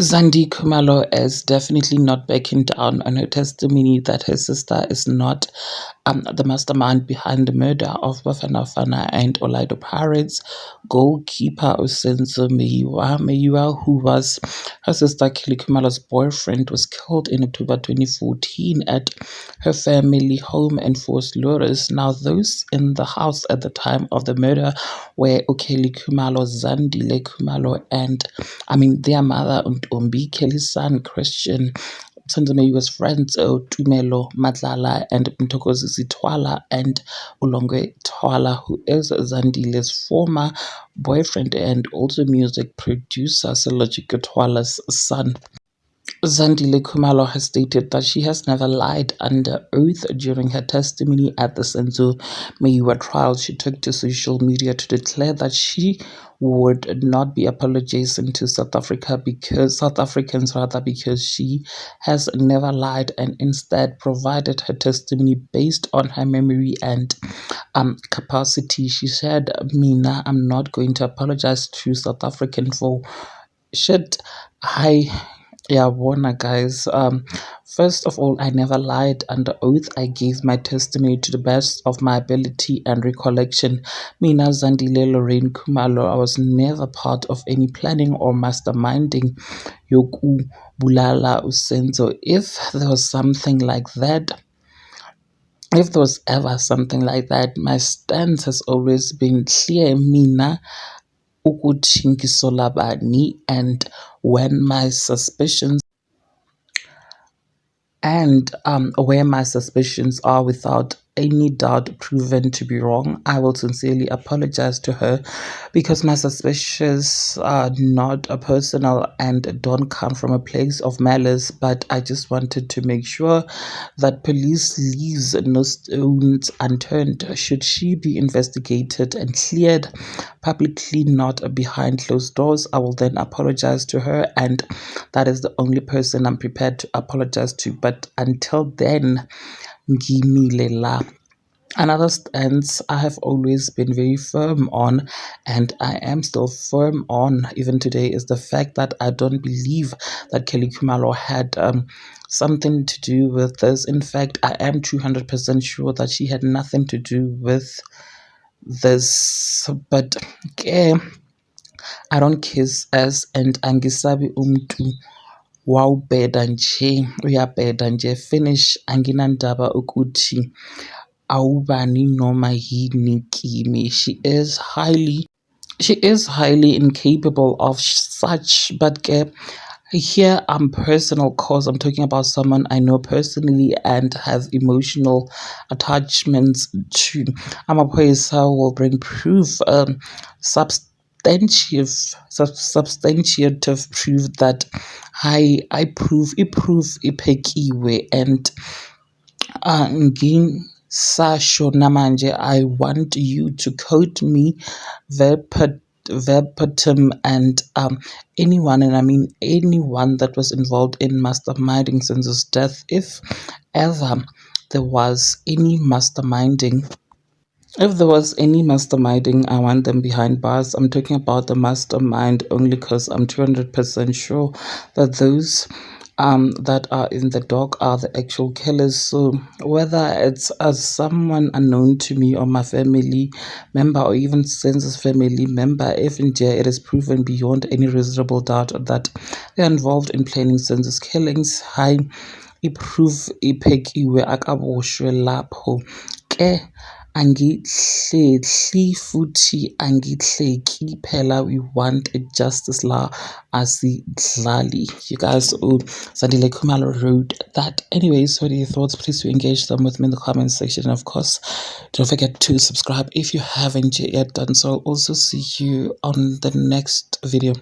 Zandi Kumalo is definitely not backing down on her testimony that her sister is not the mastermind behind the murder of Bafana Fana and Orlando Pirates goalkeeper Osenzo Meyiwa. Meyiwa, who was her sister Kelly Kumalo's boyfriend, was killed in October 2014 at her family home in Fort Lourdes. Now, those in the house at the time of the murder were Okeli Kumalo, Zandile Kumalo, and their mother, Umbi, Kelly's son, Christian. Sanzame was friends Tumelo Matlala and Mtokozi Twala and Ulongwe Twala, who is Zandile's former boyfriend and also music producer, Selojiko Twala's son. Zandile Kumalo has stated that she has never lied under oath during her testimony at the Senzo Meyiwa trial. She took to social media to declare that she would not be apologizing to South Africans because she has never lied and instead provided her testimony based on her memory and capacity. She said, Mina, I'm not going to apologize to South African for shit. Yeah, Warner guys. First of all, I never lied under oath. I gave my testimony to the best of my ability and recollection. Mina Zandile Lorraine Kumalo, I was never part of any planning or masterminding Yoku Bulala Usenzo. If there was something like that, if there was ever something like that, my stance has always been clear. Mina ukuthi ngisola bani, and when my suspicions where my suspicions are without any doubt proven to be wrong, I will sincerely apologize to her because my suspicions are not a personal and don't come from a place of malice, but I just wanted to make sure that police leaves no stones unturned. Should she be investigated and cleared publicly, not behind closed doors, I will then apologize to her, and that is the only person I'm prepared to apologize to. But until then, ngimile la. Another stance I have always been very firm on, and I am still firm on even today, is the fact that I don't believe that Kelly Kumalo had something to do with this. In fact, I am 200% sure that she had nothing to do with this. But I don't kiss ass and angisabi umtu wawubheda nje uyabheda nje finish anginandaba ukuthi awubani noma yini kimi. She is highly incapable of such, but here I'm personal cause I'm talking about someone I know personally and have emotional attachments to. Amaphoyisa will bring proof, substantiative proof that I prove iphekiwe, and Sasho Namanje, I want you to quote me verbatim, and anyone, and I mean anyone that was involved in masterminding Senzo's death, if ever there was any masterminding. If there was any masterminding, I want them behind bars. I'm talking about the mastermind only because I'm 200% sure that those that are in the dock are the actual killers. So whether it's as someone unknown to me or my family member or even Sense's family member, if in jail it is proven beyond any reasonable doubt that they're involved in planning Sense's killings, high iproof iphekiwe akaboshwe lapho ke angihlehli futhi angihleki phela. We want a justice law asidlali. You guys, Zandile Kumalo wrote that. Anyways, what are your thoughts? Please do engage them with me in the comment section, and of course don't forget to subscribe if you haven't yet done so. I'll also see you on the next video.